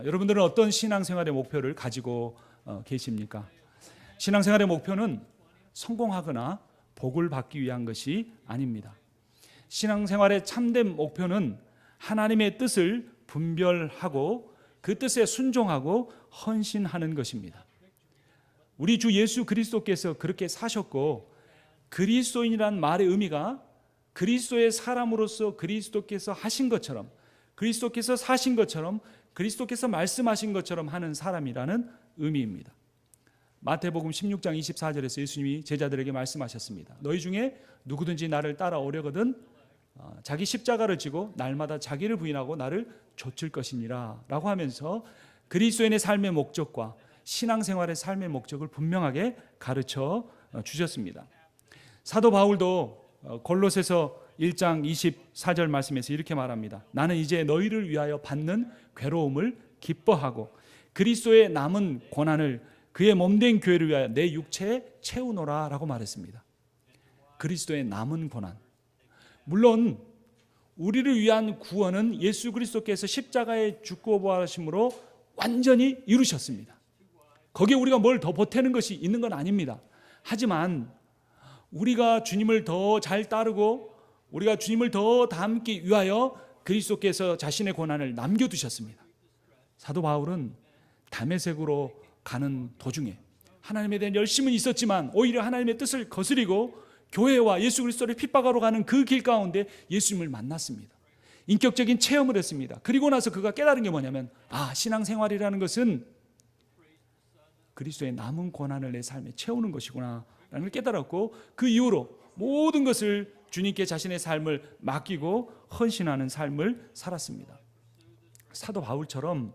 여러분들은 어떤 신앙생활의 목표를 가지고 계십니까? 신앙생활의 목표는 성공하거나 복을 받기 위한 것이 아닙니다. 신앙생활의 참된 목표는 하나님의 뜻을 분별하고 그 뜻에 순종하고 헌신하는 것입니다. 우리 주 예수 그리스도께서 그렇게 사셨고, 그리스도인이란 말의 의미가 그리스도의 사람으로서 그리스도께서 하신 것처럼, 그리스도께서 사신 것처럼, 그리스도께서 말씀하신 것처럼 하는 사람이라는 의미입니다. 마태복음 16장 24절에서 예수님이 제자들에게 말씀하셨습니다. 너희 중에 누구든지 나를 따라오려거든 자기 십자가를 지고 날마다 자기를 부인하고 나를 좇을 것이니라 라고 하면서 그리스도인의 삶의 목적과 신앙생활의 삶의 목적을 분명하게 가르쳐 주셨습니다. 사도 바울도 골로새서 1장 24절 말씀에서 이렇게 말합니다. 나는 이제 너희를 위하여 받는 괴로움을 기뻐하고 그리스도의 남은 고난을 그의 몸된 교회를 위하여 내 육체에 채우노라 라고 말했습니다. 그리스도의 남은 고난, 물론 우리를 위한 구원은 예수 그리스도께서 십자가에 죽고 부활하심으로 완전히 이루셨습니다. 거기에 우리가 뭘 더 보태는 것이 있는 건 아닙니다. 하지만 우리가 주님을 더 잘 따르고 우리가 주님을 더 닮기 위하여 그리스도께서 자신의 고난을 남겨두셨습니다. 사도 바울은 다메섹으로 가는 도중에 하나님에 대한 열심은 있었지만 오히려 하나님의 뜻을 거스리고 교회와 예수 그리스도를 핍박하러 가는 그 길 가운데 예수님을 만났습니다. 인격적인 체험을 했습니다. 그리고 나서 그가 깨달은 게 뭐냐면, 신앙생활이라는 것은 그리스도의 남은 고난을 내 삶에 채우는 것이구나 라는 걸 깨달았고, 그 이후로 모든 것을 주님께 자신의 삶을 맡기고 헌신하는 삶을 살았습니다. 사도 바울처럼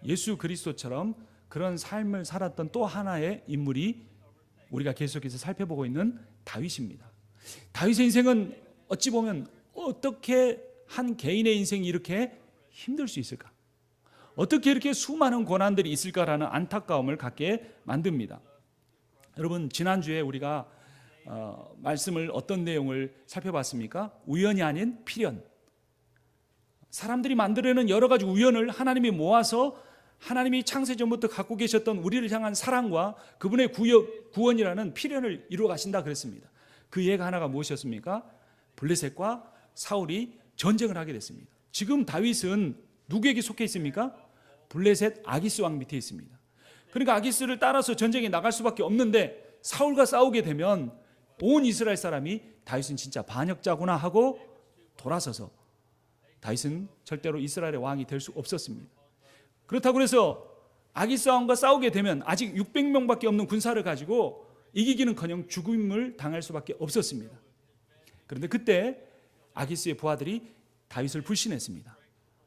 예수 그리스도처럼 그런 삶을 살았던 또 하나의 인물이 우리가 계속해서 살펴보고 있는 다윗입니다. 다윗의 인생은 어찌 보면 어떻게 한 개인의 인생이 이렇게 힘들 수 있을까? 어떻게 이렇게 수많은 고난들이 있을까라는 안타까움을 갖게 만듭니다. 여러분, 지난주에 우리가 말씀을 어떤 내용을 살펴봤습니까? 우연이 아닌 필연. 사람들이 만들어내는 여러 가지 우연을 하나님이 모아서 하나님이 창세전부터 갖고 계셨던 우리를 향한 사랑과 그분의 구원이라는 필연을 이루어 가신다 그랬습니다. 그 예가 하나가 무엇이었습니까? 블레셋과 사울이 전쟁을 하게 됐습니다. 지금 다윗은 누구에게 속해 있습니까? 블레셋 아기스 왕 밑에 있습니다. 그러니까 아기스를 따라서 전쟁에 나갈 수밖에 없는데, 사울과 싸우게 되면 온 이스라엘 사람이 다윗은 진짜 반역자구나 하고 돌아서서 다윗은 절대로 이스라엘의 왕이 될 수 없었습니다. 그렇다고 해서 아기스 왕과 싸우게 되면 아직 600명밖에 없는 군사를 가지고 이기기는커녕 죽음을 당할 수밖에 없었습니다. 그런데 그때 아기스의 부하들이 다윗을 불신했습니다.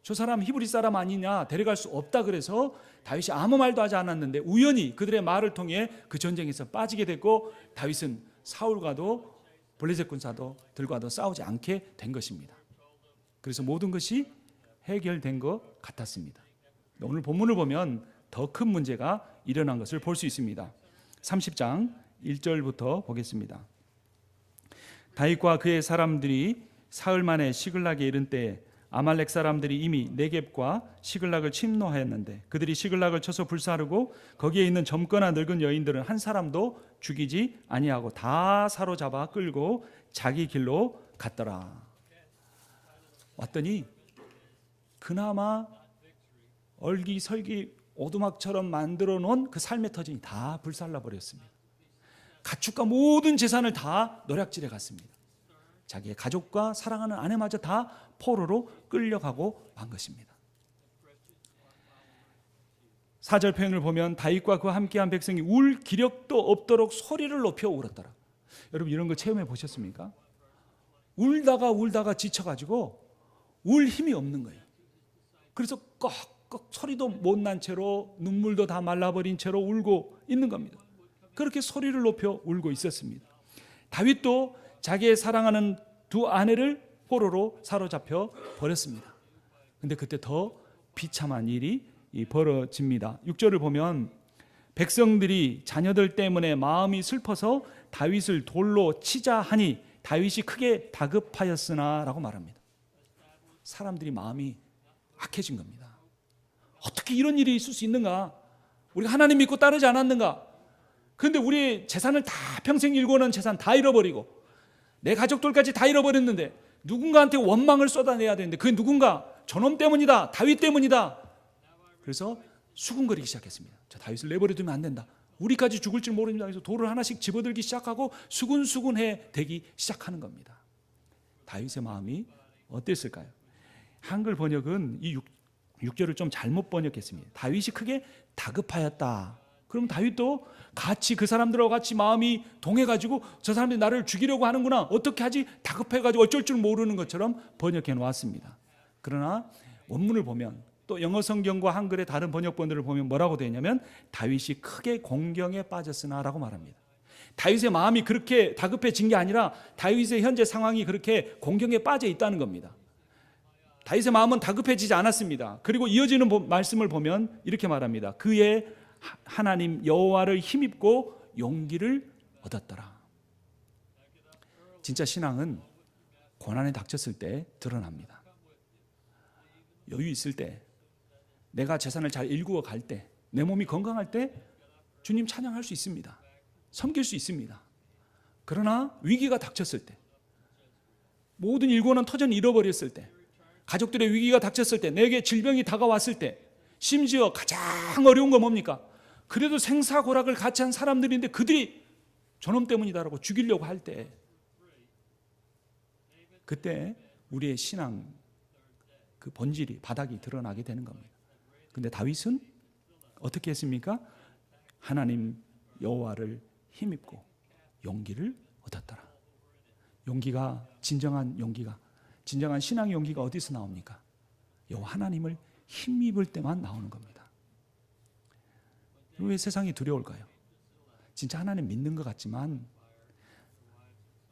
저 사람 히브리 사람 아니냐, 데려갈 수 없다 그래서 다윗이 아무 말도 하지 않았는데 우연히 그들의 말을 통해 그 전쟁에서 빠지게 됐고, 다윗은 사울과도 블레셋 군사들과도 싸우지 않게 된 것입니다. 그래서 모든 것이 해결된 것 같았습니다. 오늘 본문을 보면 더 큰 문제가 일어난 것을 볼 수 있습니다. 30장 1절부터 보겠습니다. 다윗과 그의 사람들이 사흘 만에 시글락에 이른 때에 아말렉 사람들이 이미 네겝과 시글락을 침노하였는데 그들이 시글락을 쳐서 불사르고 거기에 있는 젊거나 늙은 여인들은 한 사람도 죽이지 아니하고 다 사로잡아 끌고 자기 길로 갔더라. 왔더니 그나마 얼기설기 오두막처럼 만들어 놓은 그 삶의 터전이 다 불살라 버렸습니다. 가축과 모든 재산을 다 노략질해 갔습니다. 자기의 가족과 사랑하는 아내마저 다 포로로 끌려가고 만 것입니다. 4절 표현을 보면 다윗과 그와 함께한 백성이 울 기력도 없도록 소리를 높여 울었더라. 여러분, 이런 거 체험해 보셨습니까? 울다가 지쳐가지고 울 힘이 없는 거예요. 그래서 꺽꺽 소리도 못 난 채로 눈물도 다 말라버린 채로 울고 있는 겁니다. 그렇게 소리를 높여 울고 있었습니다. 다윗도 자기의 사랑하는 두 아내를 포로로 사로잡혀 버렸습니다. 그런데 그때 더 비참한 일이 벌어집니다. 6절을 보면 백성들이 자녀들 때문에 마음이 슬퍼서 다윗을 돌로 치자 하니 다윗이 크게 다급하였으나 라고 말합니다. 사람들이 마음이 악해진 겁니다. 어떻게 이런 일이 있을 수 있는가? 우리가 하나님 믿고 따르지 않았는가? 그런데 우리의 재산을 다 평생 일궈놓은 재산 다 잃어버리고 내 가족들까지 다 잃어버렸는데 누군가한테 원망을 쏟아내야 되는데 그 누군가 저놈 때문이다, 다윗 때문이다. 그래서 수군거리기 시작했습니다. 저 다윗을 내버려두면 안 된다. 우리까지 죽을 줄 모릅니다. 그래서 돌을 하나씩 집어들기 시작하고 수군수군해 되기 시작하는 겁니다. 다윗의 마음이 어땠을까요? 한글 번역은 이 6절을 좀 잘못 번역했습니다. 다윗이 크게 다급하였다. 그럼 다윗도 같이 그 사람들하고 같이 마음이 동해가지고 저 사람들이 나를 죽이려고 하는구나, 어떻게 하지, 다급해가지고 어쩔 줄 모르는 것처럼 번역해 놓았습니다. 그러나 원문을 보면 또 영어 성경과 한글의 다른 번역본들을 보면 뭐라고 되냐면 다윗이 크게 공경에 빠졌으나 라고 말합니다. 다윗의 마음이 그렇게 다급해진 게 아니라 다윗의 현재 상황이 그렇게 공경에 빠져 있다는 겁니다. 다윗의 마음은 다급해지지 않았습니다. 그리고 이어지는 말씀을 보면 이렇게 말합니다. 그의 하나님 여호와를 힘입고 용기를 얻었더라. 진짜 신앙은 고난에 닥쳤을 때 드러납니다. 여유 있을 때, 내가 재산을 잘 일구어 갈 때, 내 몸이 건강할 때 주님 찬양할 수 있습니다. 섬길 수 있습니다. 그러나 위기가 닥쳤을 때, 모든 일궈는 터전을 잃어버렸을 때, 가족들의 위기가 닥쳤을 때, 내게 질병이 다가왔을 때, 심지어 가장 어려운 건 뭡니까? 그래도 생사고락을 같이 한 사람들인데 그들이 저놈 때문이다라고 죽이려고 할 때, 그때 우리의 신앙 그 본질이, 바닥이 드러나게 되는 겁니다. 근데 다윗은 어떻게 했습니까? 하나님 여호와를 힘입고 용기를 얻었더라. 용기가, 진정한 용기가, 진정한 신앙의 용기가 어디서 나옵니까? 여호와 하나님을 힘입을 때만 나오는 겁니다. 왜 세상이 두려울까요? 진짜 하나님 믿는 것 같지만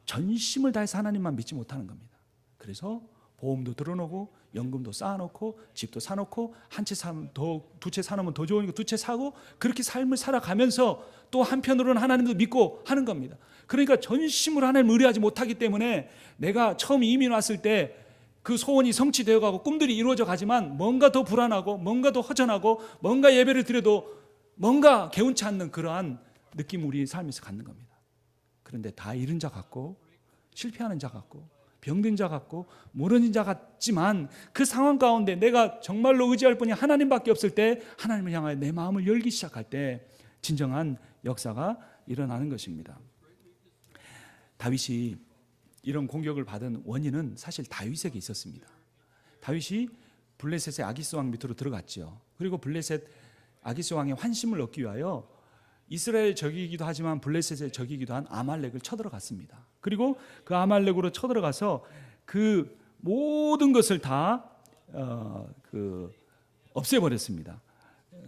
전심을 다해서 하나님만 믿지 못하는 겁니다. 그래서 보험도 들어놓고 연금도 쌓아놓고 집도 사놓고 한 채 사면 두 채 사놓으면 더 좋으니까 두 채 사고 그렇게 삶을 살아가면서 또 한편으로는 하나님도 믿고 하는 겁니다. 그러니까 전심으로 하나님을 의뢰하지 못하기 때문에 내가 처음 이민 왔을 때 그 소원이 성취되어 가고 꿈들이 이루어져 가지만 뭔가 더 불안하고 뭔가 더 허전하고 뭔가 예배를 드려도 뭔가 개운치 않는 그러한 느낌 우리 삶에서 갖는 겁니다. 그런데 다 잃은 자 같고 실패하는 자 같고 병든 자 같고 모르는 자 같지만 그 상황 가운데 내가 정말로 의지할 분이 하나님밖에 없을 때 하나님을 향하여 내 마음을 열기 시작할 때 진정한 역사가 일어나는 것입니다. 다윗이 이런 공격을 받은 원인은 사실 다윗에게 있었습니다. 다윗이 블레셋의 아기스 왕 밑으로 들어갔죠. 그리고 블레셋 아기스 왕의 환심을 얻기 위하여 이스라엘 적이기도 하지만 블레셋의 적이기도 한 아말렉을 쳐들어갔습니다. 그리고 그 아말렉으로 쳐들어가서 그 모든 것을 다 없애버렸습니다.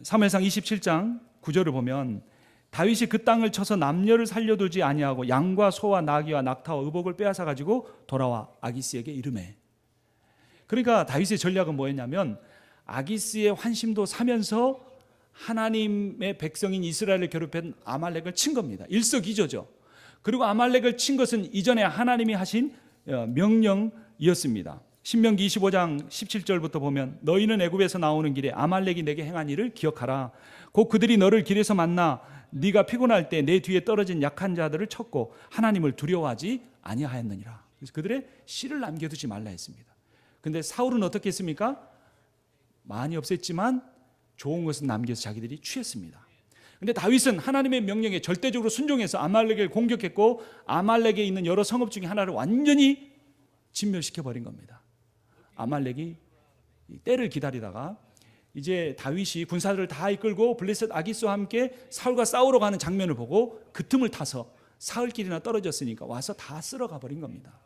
사무엘상 27장 9절을 보면 다윗이 그 땅을 쳐서 남녀를 살려두지 아니하고 양과 소와 나귀와 낙타와 의복을 빼앗아 가지고 돌아와 아기스에게 이르매. 그러니까 다윗의 전략은 뭐였냐면 아기스의 환심도 사면서 하나님의 백성인 이스라엘을 괴롭힌 아말렉을 친 겁니다. 일석이조죠. 그리고 아말렉을 친 것은 이전에 하나님이 하신 명령이었습니다. 신명기 25장 17절부터 보면 너희는 애굽에서 나오는 길에 아말렉이 내게 행한 일을 기억하라. 곧 그들이 너를 길에서 만나 네가 피곤할 때 내 뒤에 떨어진 약한 자들을 쳤고 하나님을 두려워하지 아니하였느니라. 그래서 그들의 씨를 남겨두지 말라 했습니다. 그런데 사울은 어떻게 했습니까? 많이 없앴지만 좋은 것은 남겨서 자기들이 취했습니다. 그런데 다윗은 하나님의 명령에 절대적으로 순종해서 아말렉을 공격했고 아말렉에 있는 여러 성읍 중에 하나를 완전히 진멸시켜버린 겁니다. 아말렉이 때를 기다리다가 이제 다윗이 군사들을 다 이끌고 블레셋 아기스와 함께 사울과 싸우러 가는 장면을 보고 그 틈을 타서 사흘길이나 떨어졌으니까 와서 다 쓸어가 버린 겁니다.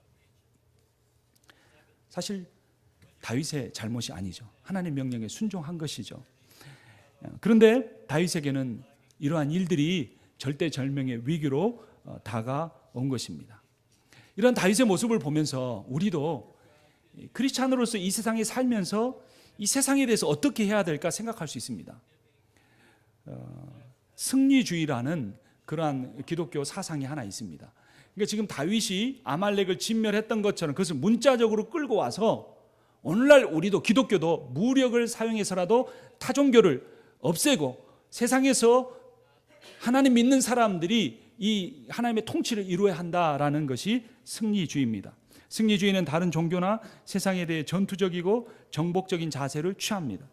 사실 다윗의 잘못이 아니죠. 하나님 명령에 순종한 것이죠. 그런데 다윗에게는 이러한 일들이 절대절명의 위기로 다가온 것입니다. 이런 다윗의 모습을 보면서 우리도 크리스찬으로서 이 세상에 살면서 이 세상에 대해서 어떻게 해야 될까 생각할 수 있습니다. 승리주의라는 그러한 기독교 사상이 하나 있습니다. 그러니까 지금 다윗이 아말렉을 진멸했던 것처럼 그것을 문자적으로 끌고 와서 오늘날 우리도 기독교도 무력을 사용해서라도 타종교를 없애고 세상에서 하나님 믿는 사람들이 이 하나님의 통치를 이루어야 한다라는 것이 승리주의입니다. 승리주의는 다른 종교나 세상에 대해 전투적이고 정복적인 자세를 취합니다.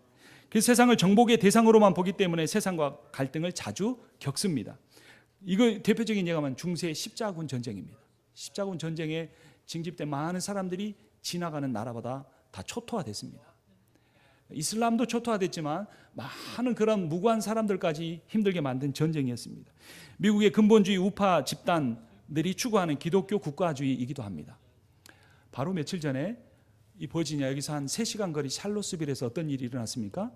그 세상을 정복의 대상으로만 보기 때문에 세상과 갈등을 자주 겪습니다. 이거 대표적인 예가 중세 십자군 전쟁입니다. 십자군 전쟁에 징집된 많은 사람들이 지나가는 나라보다 다 초토화됐습니다. 이슬람도 초토화됐지만 많은 그런 무고한 사람들까지 힘들게 만든 전쟁이었습니다. 미국의 근본주의 우파 집단들이 추구하는 기독교 국가주의이기도 합니다. 바로 며칠 전에 이 버지니아 여기서 한 3시간 거리 샬롯스빌에서 어떤 일이 일어났습니까?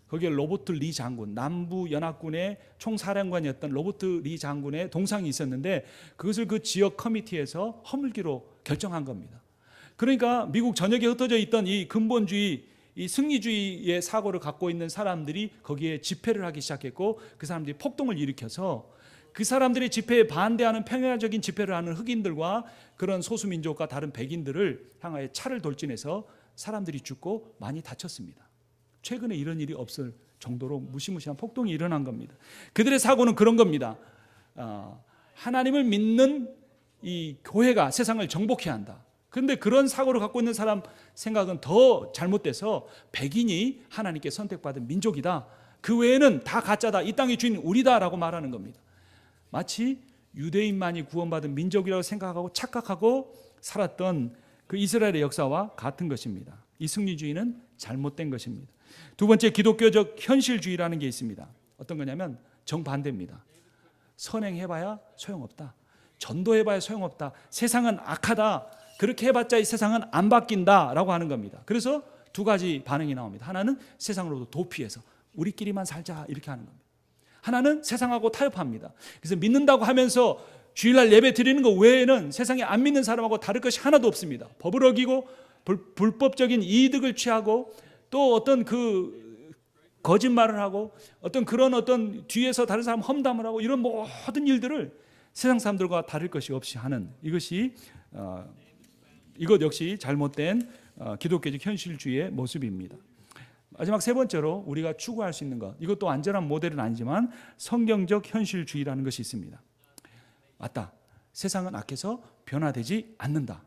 거기에 로버트 리 장군, 남부 연합군의 총사령관이었던 로버트 리 장군의 동상이 있었는데 그것을 그 지역 커미티에서 허물기로 결정한 겁니다. 그러니까 미국 전역에 흩어져 있던 이 근본주의, 이 승리주의의 사고를 갖고 있는 사람들이 거기에 집회를 하기 시작했고 그 사람들이 폭동을 일으켜서 그 사람들의 집회에 반대하는 평화적인 집회를 하는 흑인들과 그런 소수민족과 다른 백인들을 향하여 차를 돌진해서 사람들이 죽고 많이 다쳤습니다. 최근에 이런 일이 없을 정도로 무시무시한 폭동이 일어난 겁니다. 그들의 사고는 그런 겁니다. 하나님을 믿는 이 교회가 세상을 정복해야 한다. 그런데 그런 사고를 갖고 있는 사람 생각은 더 잘못돼서 백인이 하나님께 선택받은 민족이다. 그 외에는 다 가짜다. 이 땅의 주인 우리다라고 말하는 겁니다. 마치 유대인만이 구원받은 민족이라고 생각하고 착각하고 살았던 그 이스라엘의 역사와 같은 것입니다. 이 승리주의는 잘못된 것입니다. 두 번째, 기독교적 현실주의라는 게 있습니다. 어떤 거냐면 정반대입니다. 선행해봐야 소용없다. 전도해봐야 소용없다. 세상은 악하다. 그렇게 해봤자 이 세상은 안 바뀐다라고 하는 겁니다. 그래서 두 가지 반응이 나옵니다. 하나는 세상으로부터 도피해서 우리끼리만 살자 이렇게 하는 겁니다. 하나는 세상하고 타협합니다. 그래서 믿는다고 하면서 주일날 예배 드리는 것 외에는 세상에 안 믿는 사람하고 다를 것이 하나도 없습니다. 법을 어기고 불법적인 이득을 취하고 또 어떤 그 거짓말을 하고 어떤 그런 어떤 뒤에서 다른 사람 험담을 하고 이런 모든 일들을 세상 사람들과 다를 것이 없이 하는 이것 역시 잘못된 기독교적 현실주의의 모습입니다. 마지막 세 번째로 우리가 추구할 수 있는 것, 이것도 완전한 모델은 아니지만 성경적 현실주의라는 것이 있습니다. 맞다. 세상은 악해서 변화되지 않는다.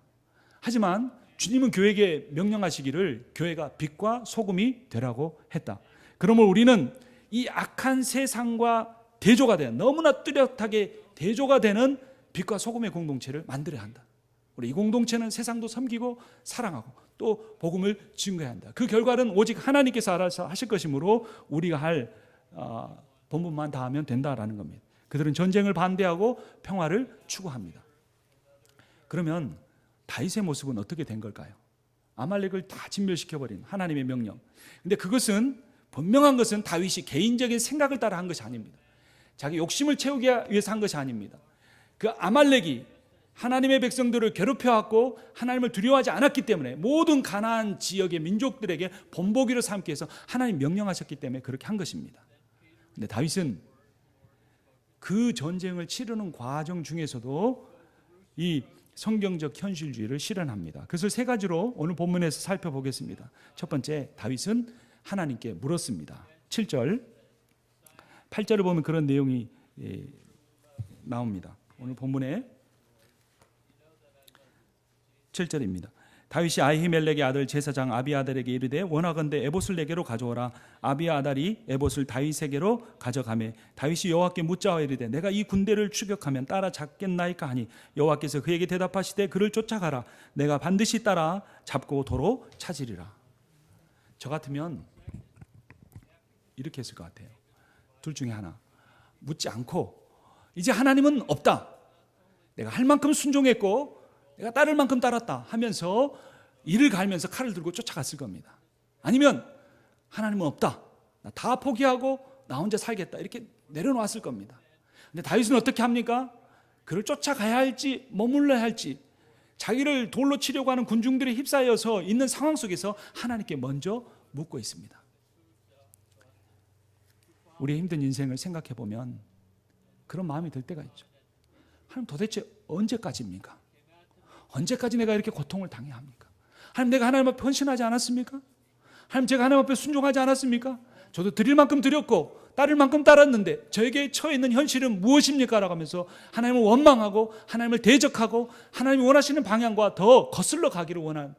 하지만 주님은 교회에게 명령하시기를 교회가 빛과 소금이 되라고 했다. 그러므로 우리는 이 악한 세상과 대조가 되는, 너무나 뚜렷하게 대조가 되는 빛과 소금의 공동체를 만들어야 한다. 우리 이 공동체는 세상도 섬기고 사랑하고 또 복음을 증거해야 한다. 그 결과는 오직 하나님께서 알아서 하실 것이므로 우리가 할 본분만 다하면 된다라는 겁니다. 그들은 전쟁을 반대하고 평화를 추구합니다. 그러면 다윗의 모습은 어떻게 된 걸까요? 아말렉을 다 진멸시켜버린 하나님의 명령. 근데 그것은 분명한 것은 다윗이 개인적인 생각을 따라 한 것이 아닙니다. 자기 욕심을 채우기 위해서 한 것이 아닙니다. 그 아말렉이 하나님의 백성들을 괴롭혀왔고 하나님을 두려워하지 않았기 때문에 모든 가나안 지역의 민족들에게 본보기로 삼기 위해서 하나님 명령하셨기 때문에 그렇게 한 것입니다. 근데 다윗은 그 전쟁을 치르는 과정 중에서도 이 성경적 현실주의를 실현합니다. 그것을 세 가지로 오늘 본문에서 살펴보겠습니다. 첫 번째, 다윗은 하나님께 물었습니다. 7절, 8절을 보면 그런 내용이 나옵니다. 오늘 본문에 7절입니다. 다윗이 아히멜렉의 아들 제사장 아비아달에게 이르되 원하건대 에봇을 내게로 가져오라. 아비아달이 에봇을 다윗에게로 가져가매 다윗이 여호와께 묻자와 이르되 내가 이 군대를 추격하면 따라잡겠나이까 하니 여호와께서 그에게 대답하시되 그를 쫓아가라. 내가 반드시 따라 잡고 도로 찾으리라. 저 같으면 이렇게 했을 것 같아요. 둘 중에 하나. 묻지 않고 이제 하나님은 없다. 내가 할 만큼 순종했고 내가 따를 만큼 따랐다 하면서 이를 갈면서 칼을 들고 쫓아갔을 겁니다. 아니면 하나님은 없다. 나 다 포기하고 나 혼자 살겠다. 이렇게 내려놓았을 겁니다. 근데 다윗은 어떻게 합니까? 그를 쫓아가야 할지 머물러야 할지 자기를 돌로 치려고 하는 군중들에 휩싸여서 있는 상황 속에서 하나님께 먼저 묻고 있습니다. 우리의 힘든 인생을 생각해 보면 그런 마음이 들 때가 있죠. 하나님 도대체 언제까지입니까? 언제까지 내가 이렇게 고통을 당해야 합니까? 하나님, 내가 하나님 앞에 헌신하지 않았습니까? 하나님, 제가 하나님 앞에 순종하지 않았습니까? 저도 드릴 만큼 드렸고 따를 만큼 따랐는데 저에게 처해 있는 현실은 무엇입니까? 라고 하면서 하나님을 원망하고 하나님을 대적하고 하나님이 원하시는 방향과 더 거슬러 가기를 원한,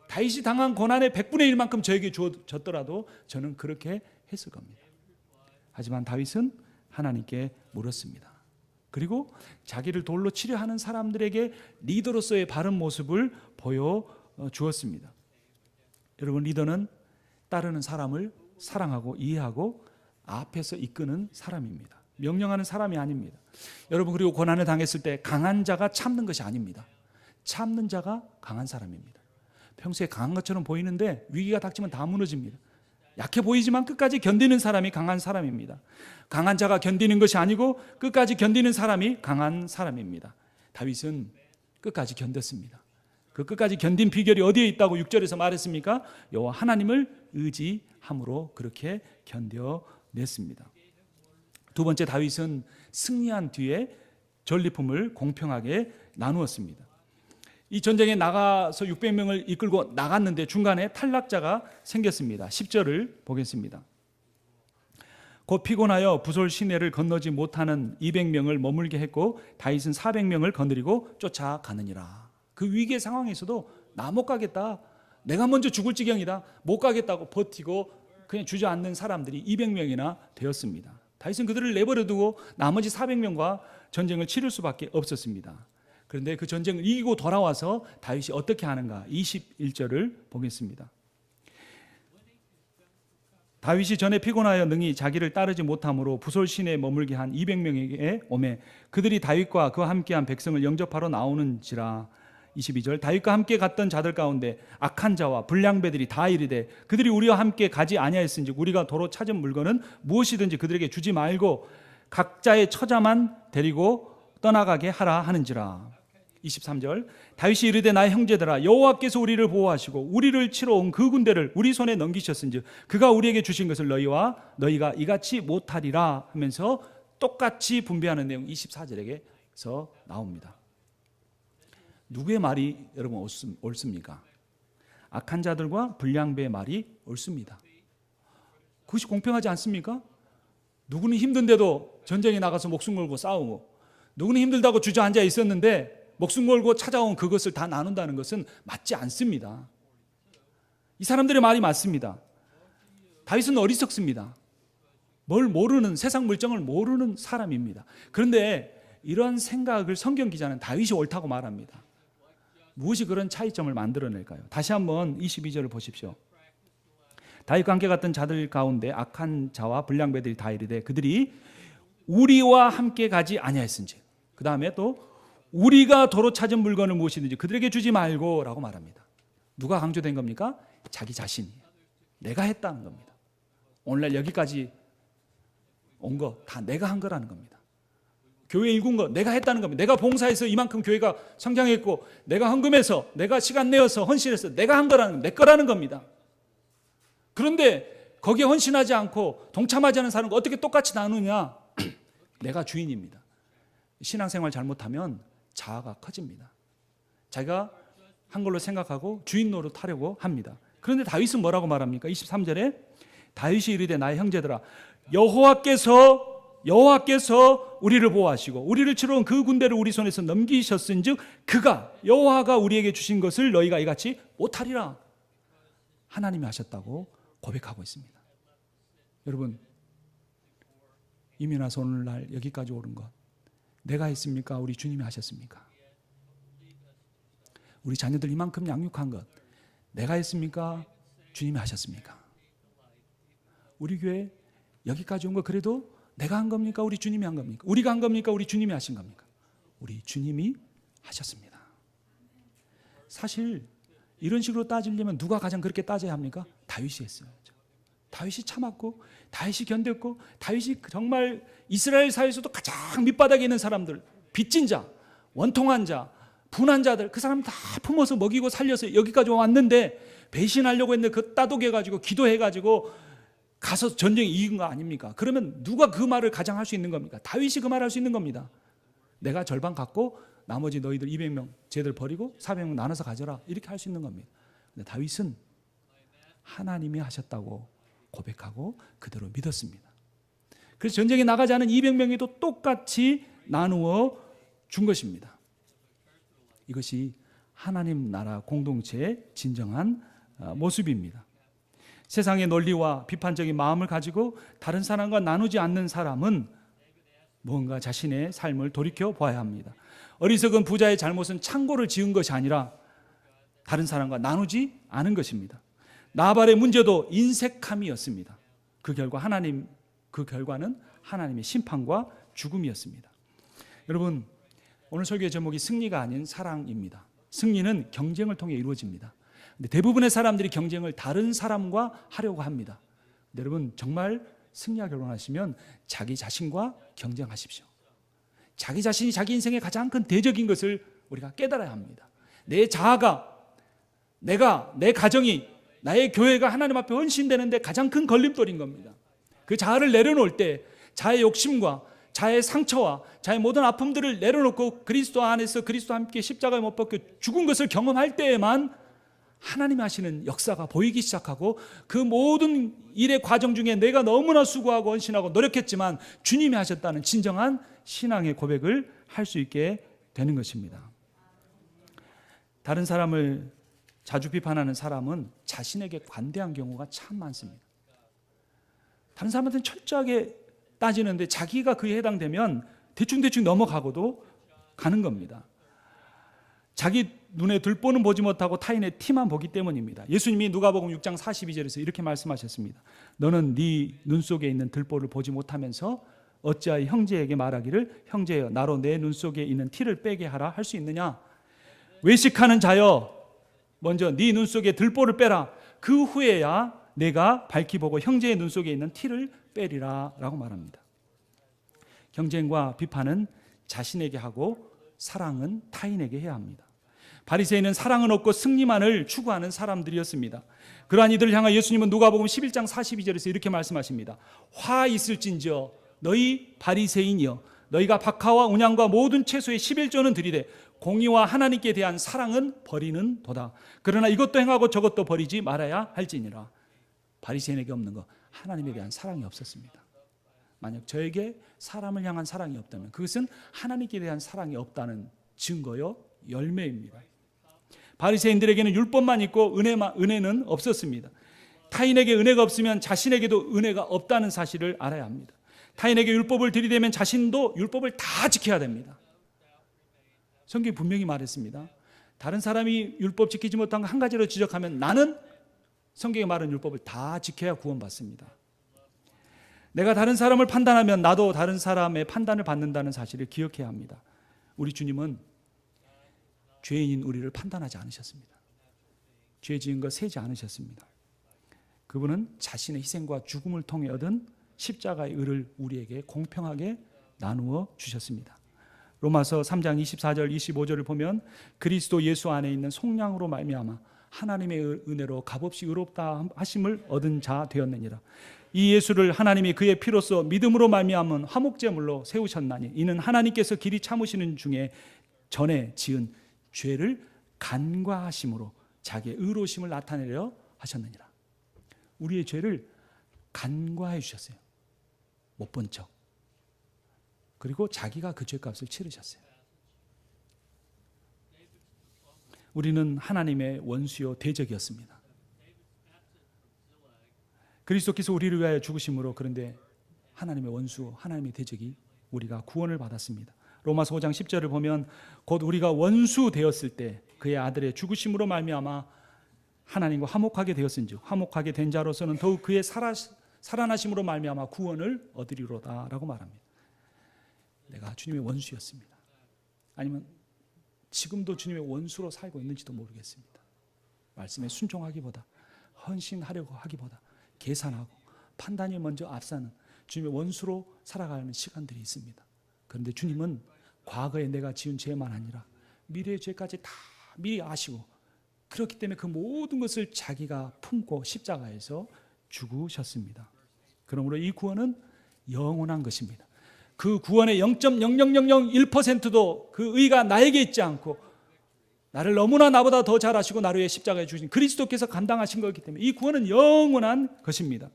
다윗이 당한 고난의 100분의 1만큼 저에게 주어졌더라도 저는 그렇게 했을 겁니다. 하지만 다윗은 하나님께 물었습니다. 그리고 자기를 돌로 치려 하는 사람들에게 리더로서의 바른 모습을 보여주었습니다. 여러분, 리더는 따르는 사람을 사랑하고 이해하고 앞에서 이끄는 사람입니다. 명령하는 사람이 아닙니다. 여러분, 그리고 고난을 당했을 때 강한 자가 참는 것이 아닙니다. 참는 자가 강한 사람입니다. 평소에 강한 것처럼 보이는데 위기가 닥치면 다 무너집니다. 약해 보이지만 끝까지 견디는 사람이 강한 사람입니다. 강한 자가 견디는 것이 아니고 끝까지 견디는 사람이 강한 사람입니다. 다윗은 끝까지 견뎠습니다. 그 끝까지 견딘 비결이 어디에 있다고 6절에서 말했습니까? 여호와 하나님을 의지함으로 그렇게 견뎌냈습니다. 두 번째, 다윗은 승리한 뒤에 전리품을 공평하게 나누었습니다. 이 전쟁에 나가서 600명을 이끌고 나갔는데 중간에 탈락자가 생겼습니다. 10절을 보겠습니다. 곧 피곤하여 부솔 시내를 건너지 못하는 200명을 머물게 했고 다윗은 400명을 거느리고 쫓아가느니라. 그 위기의 상황에서도 나 못 가겠다, 내가 먼저 죽을 지경이다, 못 가겠다고 버티고 그냥 주저앉는 사람들이 200명이나 되었습니다. 다윗은 그들을 내버려두고 나머지 400명과 전쟁을 치를 수밖에 없었습니다. 그런데 그 전쟁을 이기고 돌아와서 다윗이 어떻게 하는가, 21절을 보겠습니다. 다윗이 전에 피곤하여 능히 자기를 따르지 못함으로 부솔 시내에 머물게 한 200명에게 오매 그들이 다윗과 그와 함께한 백성을 영접하러 나오는지라. 22절, 다윗과 함께 갔던 자들 가운데 악한 자와 불량배들이 다 이르되 그들이 우리와 함께 가지 아니하였은즉 우리가 도로 찾은 물건은 무엇이든지 그들에게 주지 말고 각자의 처자만 데리고 떠나가게 하라 하는지라. 23절, 다윗이 이르되 나의 형제들아, 여호와께서 우리를 보호하시고 우리를 치러 온 그 군대를 우리 손에 넘기셨은즉 그가 우리에게 주신 것을 너희가 이같이 못하리라 하면서 똑같이 분배하는 내용 24절에서 나옵니다. 누구의 말이 여러분 옳습니까? 악한 자들과 불량배의 말이 옳습니다. 그것이 공평하지 않습니까? 누구는 힘든데도 전쟁에 나가서 목숨 걸고 싸우고, 누구는 힘들다고 주저앉아 있었는데 목숨 걸고 찾아온 그것을 다 나눈다는 것은 맞지 않습니다. 이 사람들의 말이 맞습니다. 다윗은 어리석습니다. 뭘 모르는, 세상 물정을 모르는 사람입니다. 그런데 이런 생각을 성경 기자는 다윗이 옳다고 말합니다. 무엇이 그런 차이점을 만들어낼까요? 다시 한번 22절을 보십시오. 다윗과 함께 갔던 자들 가운데 악한 자와 불량배들이 다 이르되 그들이 우리와 함께 가지 아니하였은지, 그 다음에 또 우리가 도로 찾은 물건을 무엇이든지 그들에게 주지 말고 라고 말합니다. 누가 강조된 겁니까? 자기 자신이에요. 내가 했다는 겁니다. 오늘날 여기까지 온 거 다 내가 한 거라는 겁니다. 교회 일군 거 내가 했다는 겁니다. 내가 봉사해서 이만큼 교회가 성장했고, 내가 헌금해서, 내가 시간 내어서 헌신해서 내가 한 거라는, 내 거라는 겁니다. 그런데 거기에 헌신하지 않고 동참하지 않은 사람과 어떻게 똑같이 나누냐? 내가 주인입니다. 신앙생활 잘못하면 자아가 커집니다. 자기가 한 걸로 생각하고 주인 노릇하려고 합니다. 그런데 다윗은 뭐라고 말합니까? 23절에 다윗이 이르되 나의 형제들아, 여호와께서 우리를 보호하시고 우리를 치러 온 그 군대를 우리 손에서 넘기셨은즉 그가, 여호와가 우리에게 주신 것을 너희가 이같이 못하리라. 하나님이 하셨다고 고백하고 있습니다. 여러분, 이미 나서 오늘날 여기까지 오른 것 내가 했습니까? 우리 주님이 하셨습니까? 우리 자녀들 이만큼 양육한 것 내가 했습니까? 주님이 하셨습니까? 우리 교회 여기까지 온 거 그래도 내가 한 겁니까? 우리 주님이 한 겁니까? 우리가 한 겁니까? 우리 주님이 하신 겁니까? 우리 주님이 하셨습니다. 사실 이런 식으로 따지려면 누가 가장 그렇게 따져야 합니까? 다윗이 했어요. 다윗이 참았고, 다윗이 견뎠고, 다윗이 정말 이스라엘 사회에서도 가장 밑바닥에 있는 사람들, 빚진 자, 원통한 자, 분한 자들, 그 사람 다 품어서 먹이고 살려서 여기까지 왔는데 배신하려고 했는데 그 따독해가지고 기도해가지고 가서 전쟁에 이긴 거 아닙니까? 그러면 누가 그 말을 가장 할 수 있는 겁니까? 다윗이 그 말을 할 수 있는 겁니다. 내가 절반 갖고 나머지 너희들 200명 쟤들 버리고 400명 나눠서 가져라, 이렇게 할 수 있는 겁니다. 근데 다윗은 하나님이 하셨다고 고백하고 그대로 믿었습니다. 그래서 전쟁에 나가지 않은 200명에도 똑같이 나누어 준 것입니다. 이것이 하나님 나라 공동체의 진정한 모습입니다. 세상의 논리와 비판적인 마음을 가지고 다른 사람과 나누지 않는 사람은 뭔가 자신의 삶을 돌이켜 봐야 합니다. 어리석은 부자의 잘못은 창고를 지은 것이 아니라 다른 사람과 나누지 않은 것입니다. 나발의 문제도 인색함이었습니다. 그 결과는 하나님의 심판과 죽음이었습니다. 여러분, 오늘 설교의 제목이 승리가 아닌 사랑입니다. 승리는 경쟁을 통해 이루어집니다. 근데 대부분의 사람들이 경쟁을 다른 사람과 하려고 합니다. 근데 여러분, 정말 승리하기로 원하시면 자기 자신과 경쟁하십시오. 자기 자신이 자기 인생의 가장 큰 대적인 것을 우리가 깨달아야 합니다. 내 자아가, 내 가정이, 나의 교회가 하나님 앞에 헌신되는데 가장 큰 걸림돌인 겁니다. 그 자아를 내려놓을 때 자의 욕심과 자의 상처와 자의 모든 아픔들을 내려놓고 그리스도 안에서 그리스도와 함께 십자가에 못 박혀 죽은 것을 경험할 때에만 하나님이 하시는 역사가 보이기 시작하고, 그 모든 일의 과정 중에 내가 너무나 수고하고 헌신하고 노력했지만 주님이 하셨다는 진정한 신앙의 고백을 할 수 있게 되는 것입니다. 다른 사람을 자주 비판하는 사람은 자신에게 관대한 경우가 참 많습니다. 다른 사람한테는 철저하게 따지는데 자기가 그에 해당되면 대충 넘어가고도 가는 겁니다. 자기 눈에 들보는 보지 못하고 타인의 티만 보기 때문입니다. 예수님이 누가복음 6장 42절에서 이렇게 말씀하셨습니다. 너는 네 눈 속에 있는 들보를 보지 못하면서 어찌하여 형제에게 말하기를 형제여 나로 내 눈 속에 있는 티를 빼게 하라 할 수 있느냐. 외식하는 자여 먼저 네 눈 속에 들보를 빼라. 그 후에야 내가 밝히 보고 형제의 눈 속에 있는 티를 빼리라 라고 말합니다. 경쟁과 비판은 자신에게 하고 사랑은 타인에게 해야 합니다. 바리새인은 사랑은 없고 승리만을 추구하는 사람들이었습니다. 그러한 이들을 향하여 예수님은 누가복음 11장 42절에서 이렇게 말씀하십니다. 화 있을진저 너희 바리새인이여 너희가 박하와 운양과 모든 채소의 11조는 드리되 공의와 하나님께 대한 사랑은 버리는 도다. 그러나 이것도 행하고 저것도 버리지 말아야 할지니라. 바리새인에게 없는 것, 하나님에 대한 사랑이 없었습니다. 만약 저에게 사람을 향한 사랑이 없다면 그것은 하나님께 대한 사랑이 없다는 증거요, 열매입니다. 바리새인들에게는 율법만 있고 은혜는 없었습니다. 타인에게 은혜가 없으면 자신에게도 은혜가 없다는 사실을 알아야 합니다. 타인에게 율법을 들이대면 자신도 율법을 다 지켜야 됩니다. 성경이 분명히 말했습니다. 다른 사람이 율법 지키지 못한 거 한 가지로 지적하면 나는 성경에 말한 율법을 다 지켜야 구원받습니다. 내가 다른 사람을 판단하면 나도 다른 사람의 판단을 받는다는 사실을 기억해야 합니다. 우리 주님은 죄인인 우리를 판단하지 않으셨습니다. 죄 지은 것 세지 않으셨습니다. 그분은 자신의 희생과 죽음을 통해 얻은 십자가의 의를 우리에게 공평하게 나누어 주셨습니다. 로마서 3장 24절 25절을 보면 그리스도 예수 안에 있는 속량으로 말미암아 하나님의 은혜로 값없이 의롭다 하심을 얻은 자 되었느니라. 이 예수를 하나님이 그의 피로써 믿음으로 말미암은 화목제물로 세우셨나니 이는 하나님께서 길이 참으시는 중에 전에 지은 죄를 간과하심으로 자기의 의로우심을 나타내려 하셨느니라. 우리의 죄를 간과해 주셨어요. 못 본 척. 그리고 자기가 그 죄값을 치르셨어요. 우리는 하나님의 원수요 대적이었습니다. 그리스도께서 우리를 위하여 죽으심으로 그런데 하나님의 원수, 하나님의 대적이 우리가 구원을 받았습니다. 로마서 5장 10절을 보면 곧 우리가 원수 되었을 때 그의 아들의 죽으심으로 말미암아 하나님과 화목하게 되었은즉 화목하게 된 자로서는 더욱 그의 살아나심으로 말미암아 구원을 얻으리로다라고 말합니다. 내가 주님의 원수였습니다. 아니면 지금도 주님의 원수로 살고 있는지도 모르겠습니다. 말씀에 순종하기보다 헌신하려고 하기보다 계산하고 판단이 먼저 앞서는 주님의 원수로 살아가는 시간들이 있습니다. 그런데 주님은 과거에 내가 지은 죄만 아니라 미래의 죄까지 다 미리 아시고 그렇기 때문에 그 모든 것을 자기가 품고 십자가에서 죽으셨습니다. 그러므로 이 구원은 영원한 것입니다. 그 구원의 0.0001%도 그 의가 나에게 있지 않고 나를 너무나 나보다 더 잘 아시고 나를 위해 십자가에 주신 그리스도께서 감당하신 거기 때문에 이 구원은 영원한 것입니다.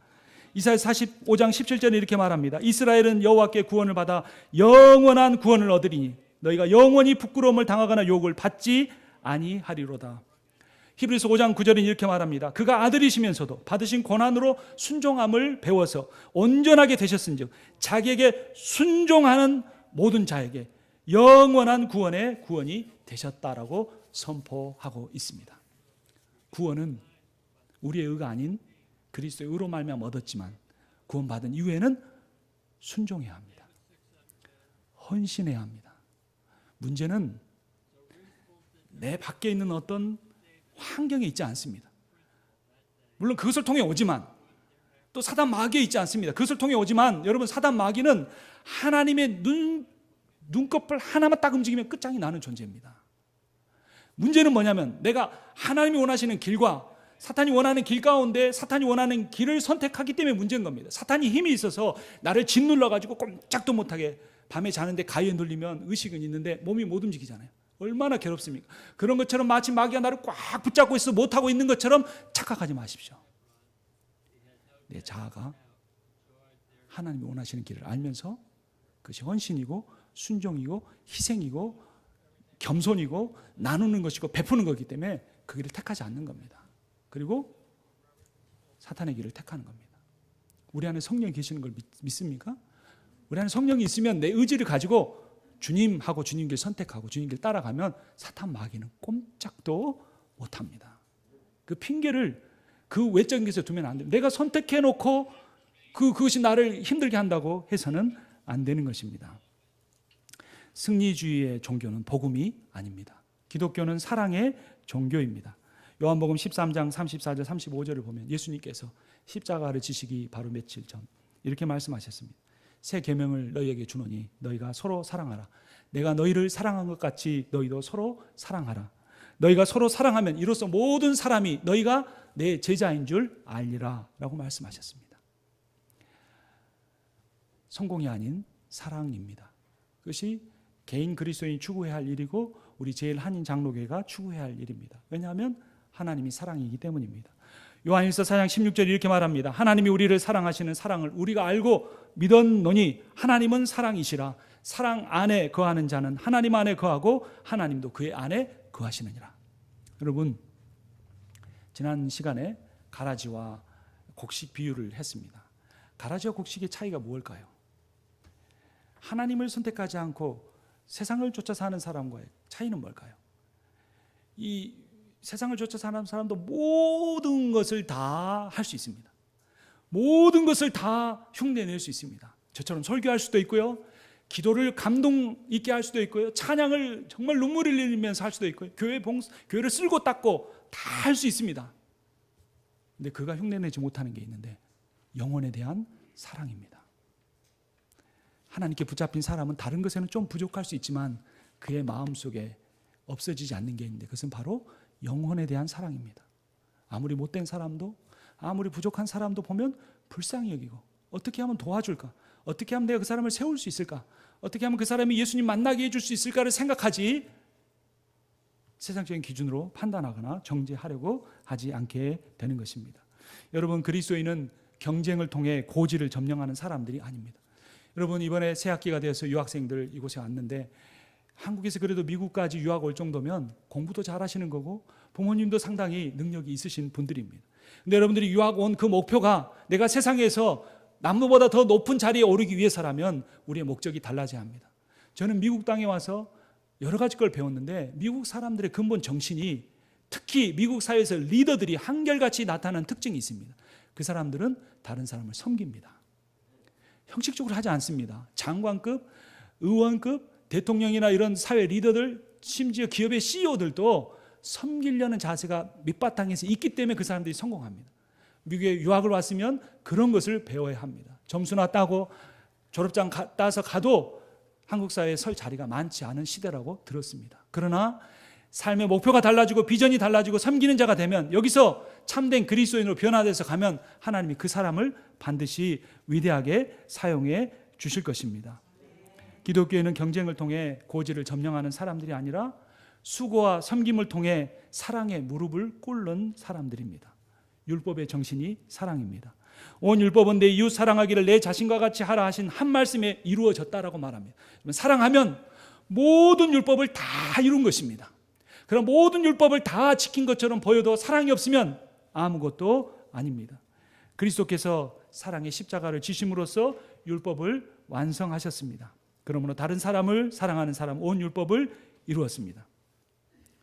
이사야 45장 17절에 이렇게 말합니다. 이스라엘은 여호와께 구원을 받아 영원한 구원을 얻으리니 너희가 영원히 부끄러움을 당하거나 욕을 받지 아니하리로다. 히브리서 5장 9절은 이렇게 말합니다. 그가 아들이시면서도 받으신 고난으로 순종함을 배워서 온전하게 되셨은즉 자기에게 순종하는 모든 자에게 영원한 구원의 구원이 되셨다라고 선포하고 있습니다. 구원은 우리의 의가 아닌 그리스도의 의로 말미암아 얻었지만 구원받은 이후에는 순종해야 합니다. 헌신해야 합니다. 문제는 내 밖에 있는 어떤 환경에 있지 않습니다. 물론 그것을 통해 오지만 또 사단 마귀에 있지 않습니다. 그것을 통해 오지만 여러분 사단 마귀는 하나님의 눈꺼풀 하나만 딱 움직이면 끝장이 나는 존재입니다. 문제는 뭐냐면 내가 하나님이 원하시는 길과 사탄이 원하는 길 가운데 사탄이 원하는 길을 선택하기 때문에 문제인 겁니다. 사탄이 힘이 있어서 나를 짓눌러가지고 꼼짝도 못하게 밤에 자는데 가위에 눌리면 의식은 있는데 몸이 못 움직이잖아요. 얼마나 괴롭습니까? 그런 것처럼 마치 마귀가 나를 꽉 붙잡고 있어 못하고 있는 것처럼 착각하지 마십시오. 내 자아가 하나님이 원하시는 길을 알면서 그것이 헌신이고 순종이고 희생이고 겸손이고 나누는 것이고 베푸는 거기 때문에 그 길을 택하지 않는 겁니다. 그리고 사탄의 길을 택하는 겁니다. 우리 안에 성령이 계시는 걸 믿습니까? 우리 안에 성령이 있으면 내 의지를 가지고 주님하고 주님 길 선택하고 주님 길 따라가면 사탄 마귀는 꼼짝도 못합니다. 그 핑계를 그 외적인 것에 두면 안 됩니다. 내가 선택해놓고 그것이 나를 힘들게 한다고 해서는 안 되는 것입니다. 승리주의의 종교는 복음이 아닙니다. 기독교는 사랑의 종교입니다. 요한복음 13장 34절 35절을 보면 예수님께서 십자가를 지시기 바로 며칠 전 이렇게 말씀하셨습니다. 새 계명을 너희에게 주노니 너희가 서로 사랑하라. 내가 너희를 사랑한 것 같이 너희도 서로 사랑하라. 너희가 서로 사랑하면 이로써 모든 사람이 너희가 내 제자인 줄 알리라 라고 말씀하셨습니다. 성공이 아닌 사랑입니다. 그것이 개인 그리스도인이 추구해야 할 일이고 우리 제일 한인 장로교회가 추구해야 할 일입니다. 왜냐하면 하나님이 사랑이기 때문입니다. 요한일서 4장 16절에 이렇게 말합니다. 하나님이 우리를 사랑하시는 사랑을 우리가 알고 믿었노니 하나님은 사랑이시라. 사랑 안에 거하는 자는 하나님 안에 거하고 하나님도 그의 안에 거하시느니라. 여러분, 지난 시간에 가라지와 곡식 비유를 했습니다. 가라지와 곡식의 차이가 무엇일까요? 하나님을 선택하지 않고 세상을 쫓아 사는 사람과의 차이는 뭘까요? 이 세상을 쫓아 사는 사람도 모든 것을 다 할 수 있습니다. 모든 것을 다 흉내낼 수 있습니다. 저처럼 설교할 수도 있고요. 기도를 감동 있게 할 수도 있고요. 찬양을 정말 눈물을 흘리면서 할 수도 있고요. 교회를 쓸고 닦고 다 할 수 있습니다. 근데 그가 흉내내지 못하는 게 있는데 영혼에 대한 사랑입니다. 하나님께 붙잡힌 사람은 다른 것에는 좀 부족할 수 있지만 그의 마음속에 없어지지 않는 게 있는데 그것은 바로 영혼에 대한 사랑입니다. 아무리 못된 사람도 아무리 부족한 사람도 보면 불쌍히 여기고 어떻게 하면 도와줄까? 어떻게 하면 내가 그 사람을 세울 수 있을까? 어떻게 하면 그 사람이 예수님 만나게 해줄 수 있을까를 생각하지 세상적인 기준으로 판단하거나 정죄하려고 하지 않게 되는 것입니다. 여러분, 그리스도인은 경쟁을 통해 고지를 점령하는 사람들이 아닙니다. 여러분, 이번에 새 학기가 되어서 유학생들 이곳에 왔는데 한국에서 그래도 미국까지 유학 올 정도면 공부도 잘하시는 거고 부모님도 상당히 능력이 있으신 분들입니다. 근데 여러분들이 유학 온 그 목표가 내가 세상에서 남보다 더 높은 자리에 오르기 위해서라면 우리의 목적이 달라져야 합니다. 저는 미국 땅에 와서 여러 가지 걸 배웠는데 미국 사람들의 근본 정신이 특히 미국 사회에서 리더들이 한결같이 나타나는 특징이 있습니다. 그 사람들은 다른 사람을 섬깁니다. 형식적으로 하지 않습니다. 장관급, 의원급, 대통령이나 이런 사회 리더들, 심지어 기업의 CEO들도 섬기려는 자세가 밑바탕에서 있기 때문에 그 사람들이 성공합니다. 미국에 유학을 왔으면 그런 것을 배워야 합니다. 점수나 따고 졸업장 따서 가도 한국 사회에 설 자리가 많지 않은 시대라고 들었습니다. 그러나 삶의 목표가 달라지고 비전이 달라지고 섬기는 자가 되면 여기서 참된 그리스도인으로 변화돼서 가면 하나님이 그 사람을 반드시 위대하게 사용해 주실 것입니다. 기독교회는 경쟁을 통해 고지를 점령하는 사람들이 아니라 수고와 섬김을 통해 사랑의 무릎을 꿇는 사람들입니다. 율법의 정신이 사랑입니다. 온 율법은 내 이웃 사랑하기를 내 자신과 같이 하라 하신 한 말씀에 이루어졌다라고 말합니다. 사랑하면 모든 율법을 다 이룬 것입니다. 그럼 모든 율법을 다 지킨 것처럼 보여도 사랑이 없으면 아무것도 아닙니다. 그리스도께서 사랑의 십자가를 지심으로써 율법을 완성하셨습니다. 그러므로 다른 사람을 사랑하는 사람, 온 율법을 이루었습니다.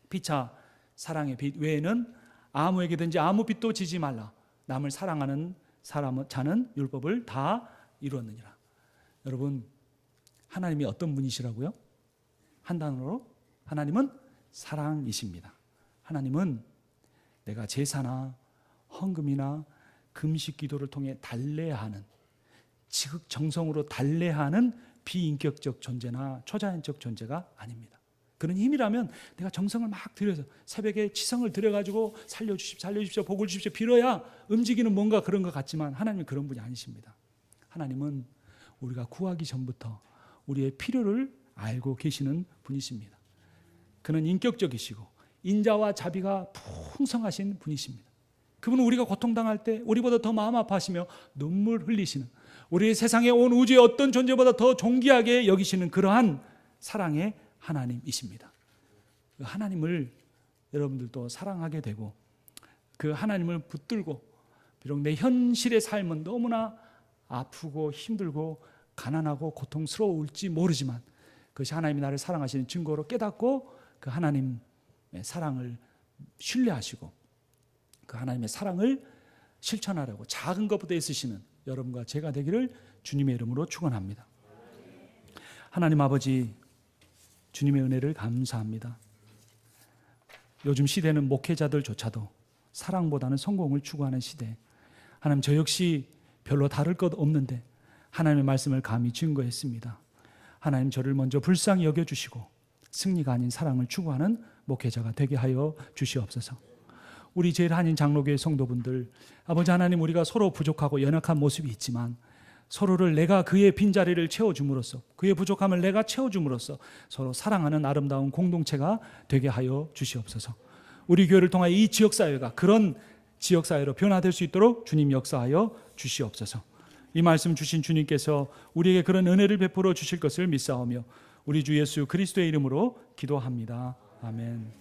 피차 사랑의 빛 외에는 아무에게든지 아무 빛도 지지 말라. 남을 사랑하는 자는 율법을 다 이루었느니라. 여러분, 하나님이 어떤 분이시라고요? 한 단어로 하나님은 사랑이십니다. 하나님은 내가 제사나 헌금이나 금식 기도를 통해 달래하는, 지극정성으로 달래하는 비인격적 존재나 초자연적 존재가 아닙니다. 그런 힘이라면 내가 정성을 막 들여서 새벽에 치성을 들여가지고 살려주십시오, 복을 주십시오 빌어야 움직이는 뭔가 그런 것 같지만 하나님은 그런 분이 아니십니다. 하나님은 우리가 구하기 전부터 우리의 필요를 알고 계시는 분이십니다. 그는 인격적이시고 인자와 자비가 풍성하신 분이십니다. 그분은 우리가 고통당할 때 우리보다 더 마음 아파하시며 눈물 흘리시는, 우리 세상의 온 우주의 어떤 존재보다 더 존귀하게 여기시는 그러한 사랑의 하나님이십니다. 그 하나님을 여러분들도 사랑하게 되고 그 하나님을 붙들고, 비록 내 현실의 삶은 너무나 아프고 힘들고 가난하고 고통스러울지 모르지만 그것이 하나님이 나를 사랑하시는 증거로 깨닫고 그 하나님의 사랑을 신뢰하시고 그 하나님의 사랑을 실천하려고 작은 것부터 애쓰시는 여러분과 제가 되기를 주님의 이름으로 축원합니다. 하나님 아버지, 주님의 은혜를 감사합니다. 요즘 시대는 목회자들조차도 사랑보다는 성공을 추구하는 시대. 하나님, 저 역시 별로 다를 것 없는데 하나님의 말씀을 감히 증거했습니다. 하나님, 저를 먼저 불쌍히 여겨주시고 승리가 아닌 사랑을 추구하는 목회자가 되게 하여 주시옵소서. 우리 제일 한인 장로교회 성도분들, 아버지 하나님, 우리가 서로 부족하고 연약한 모습이 있지만 서로를 내가 그의 빈자리를 채워줌으로써, 그의 부족함을 내가 채워줌으로써 서로 사랑하는 아름다운 공동체가 되게 하여 주시옵소서. 우리 교회를 통하여 이 지역사회가 그런 지역사회로 변화될 수 있도록 주님 역사하여 주시옵소서. 이 말씀 주신 주님께서 우리에게 그런 은혜를 베풀어 주실 것을 믿사오며 우리 주 예수 그리스도의 이름으로 기도합니다. 아멘.